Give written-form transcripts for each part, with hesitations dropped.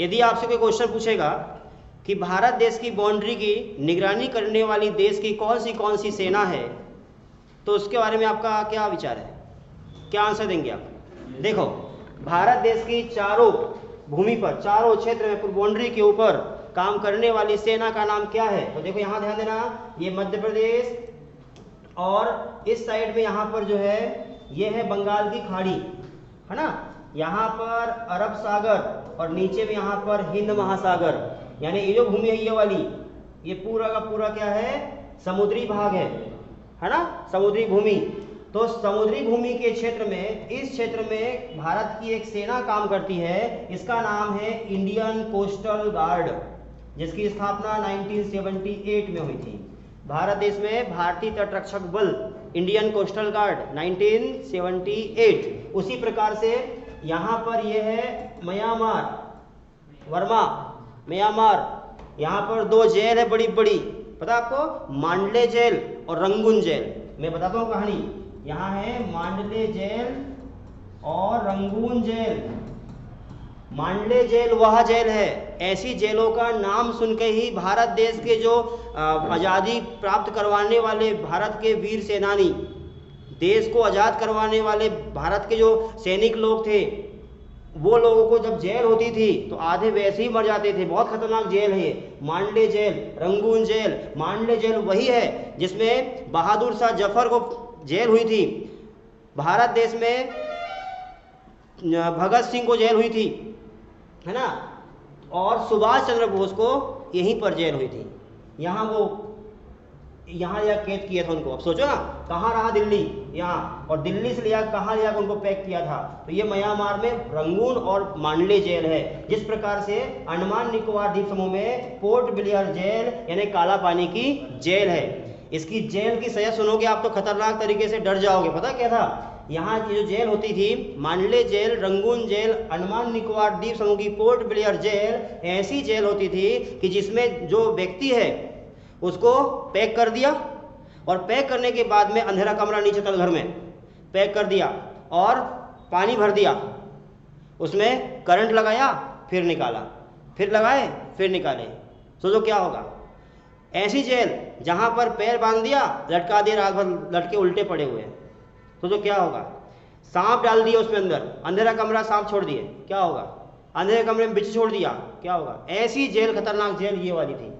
यदि आपसे कोई क्वेश्चन पूछेगा कि भारत देश की बाउंड्री की निगरानी करने वाली देश की कौन सी सेना है, तो उसके बारे में आपका क्या विचार है, क्या आंसर देंगे आप? देखो, भारत देश की चारों भूमि पर, चारों क्षेत्र में, बाउंड्री के ऊपर काम करने वाली सेना का नाम क्या है? तो देखो यहाँ ध्यान देना, ये मध्य प्रदेश, और इस साइड में यहाँ पर जो है ये है बंगाल की खाड़ी, है ना, यहाँ पर अरब सागर और नीचे में यहाँ पर हिंद महासागर, यानी ये जो भूमि है ये वाली, ये पूरा का पूरा क्या है, समुद्री भाग है ना, समुद्री भूमि। तो समुद्री भूमि के क्षेत्र में, इस क्षेत्र में भारत की एक सेना काम करती है, इसका नाम है इंडियन कोस्टल गार्ड, जिसकी स्थापना 1978 में हुई थी। भारत देश में भारतीय तटरक्षक बल, इंडियन कोस्टल गार्ड 1978। उसी प्रकार से यहाँ पर ये है म्यांमार, वर्मा, म्यांमार, यहाँ पर दो जेल है बड़ी बड़ी, पता आपको, मांडले जेल और रंगून जेल। मैं बताता हूँ कहानी, यहाँ है मांडले जेल और रंगून जेल। मांडले जेल वह जेल है, ऐसी जेलों का नाम सुन के ही भारत देश के जो आज़ादी प्राप्त करवाने वाले भारत के वीर सेनानी, देश को आज़ाद करवाने वाले भारत के जो सैनिक लोग थे, वो लोगों को जब जेल होती थी तो आधे वैसे ही मर जाते थे। बहुत खतरनाक जेल है ये, मांडले जेल, रंगून जेल। मांडले जेल वही है जिसमें बहादुर शाह जफर को जेल हुई थी, भारत देश में भगत सिंह को जेल हुई थी, है ना, और सुभाष चंद्र बोस को यहीं पर जेल हुई थी। यहाँ यह कैद किया था उनको। अब सोचो ना, कहाँ रहा, दिल्ली, यहाँ, और दिल्ली से लिया कहाँ लिया उनको पैक किया था, तो ये म्यांमार में रंगून और मांडले जेल है। जिस प्रकार से अंडमान निकोबार द्वीप समूह में पोर्ट ब्लेयर जेल यानी काला पानी की जेल है, इसकी जेल की सजा सुनोगे आप तो खतरनाक तरीके से डर जाओगे। पता क्या था, यहाँ की जो जेल होती थी, Mandalay jail, Rangoon jail, Andaman Nicobar द्वीप समूह की पोर्ट ब्लेयर जेल, ऐसी जेल होती थी कि जिसमें जो व्यक्ति है उसको पैक कर दिया, और पैक करने के बाद में अंधेरा कमरा नीचे तल घर में पैक कर दिया और पानी भर दिया, उसमें करंट लगाया, फिर निकाला, फिर लगाए, फिर निकाले। सोचो क्या होगा। ऐसी जेल जहाँ पर पैर बांध दिया, लटका दिया, रात भर लटके उल्टे पड़े हुए हैं, तो क्या होगा। सांप डाल दिए उसमें अंदर, अंधेरा कमरा, सांप छोड़ दिए, क्या होगा। अंधेरे कमरे में बिच्छू छोड़ दिया, क्या होगा। ऐसी जेल, खतरनाक जेल ये वाली थी।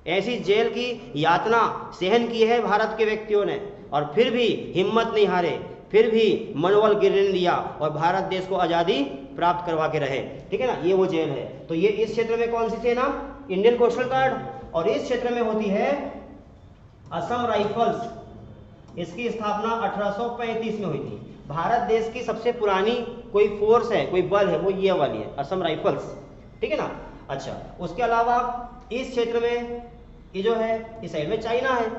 ऐसी जेल की यातना सहन की है भारत के व्यक्तियों ने, और फिर भी हिम्मत नहीं हारे, फिर भी मनोबल गिरने नहीं दिया, और भारत देश को आज़ादी प्राप्त करवा के रहे। ठीक है ना, ये वो जेल है। तो ये इस क्षेत्र में कौन सी सेना, इंडियन कोस्टल गार्ड, और इस क्षेत्र में होती है असम राइफल्स। इसकी स्थापना 1835 में हुई थी। भारत देश की सबसे पुरानी कोई फोर्स है, कोई बल है, वो ये वाली है, असम राइफल्स। ठीक है ना। अच्छा, उसके अलावा इस क्षेत्र में ये जो है, इस साइड में चाइना है,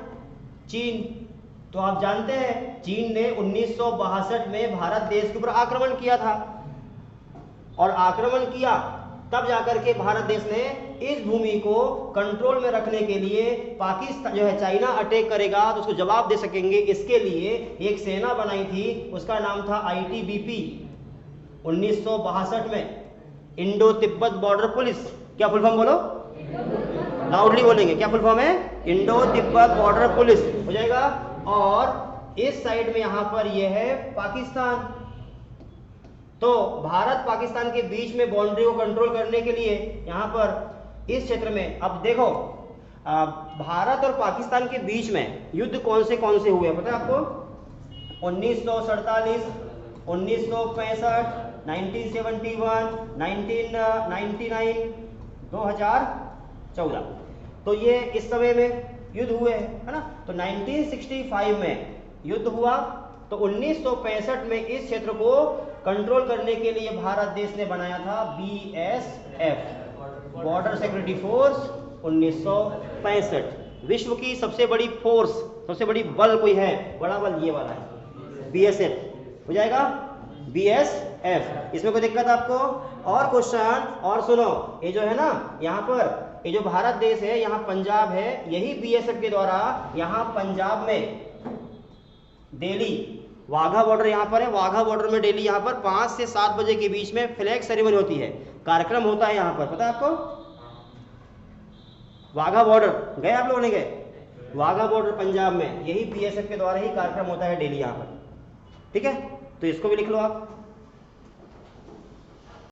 चीन। तो आप जानते हैं चीन ने 1962 में भारत देश के ऊपर आक्रमण किया था, और आक्रमण किया तब जाकर के भारत देश ने इस भूमि को कंट्रोल में रखने के लिए, पाकिस्तान जो है चाइना अटैक करेगा तो उसको जवाब दे सकेंगे, इसके लिए एक सेना बनाई थी, उसका नाम था ITBP। 1962 में इंडो तिब्बत बॉर्डर पुलिस। क्या फुल फॉर्म बोलो, लाउडली बोलेंगे, क्या फुल फॉर्म है, इंडो तिब्बत बॉर्डर पुलिस हो जाएगा। और इस साइड में यहां पर यह है पाकिस्तान। तो भारत पाकिस्तान के बीच में बाउंड्री को कंट्रोल करने के लिए यहां पर इस क्षेत्र में, अब देखो भारत और पाकिस्तान के बीच में युद्ध कौन से हुए पता है आपको। 1947, 1965, 1971, 1999, 2014। तो ये इस समय में युद्ध हुए हैं, है ना। तो 1965 में युद्ध हुआ, तो 1965 में इस क्षेत्र को कंट्रोल करने के लिए भारत देश ने बनाया था BSF, बॉर्डर सिक्योरिटी फोर्स। 1965 विश्व की सबसे बड़ी फोर्स, सबसे बड़ी बल कोई है, बड़ा बल ये वाला है, BSF हो जाएगा, BSF। इसमें कोई दिक्कत आपको? और क्वेश्चन और सुनो, ये जो है ना, यहाँ पर ये जो भारत देश है, यहाँ पंजाब है, यही BSF के द्वारा यहाँ पंजाब में दिल्ली वाघा बॉर्डर यहाँ पर है, वाघा बॉर्डर में डेली यहाँ पर 5 से 7 बजे के बीच में फ्लैग सेरेमनी होती है। कार्यक्रम होता है यहाँ पर, पता है आपको? वाघा बॉर्डर गए आप लोगों ने? गए वाघा बॉर्डर पंजाब में, यही बीएसएफ के द्वारा ही कार्यक्रम होता है डेली यहाँ पर, ठीक है? तो इसको भी लिख लो आप।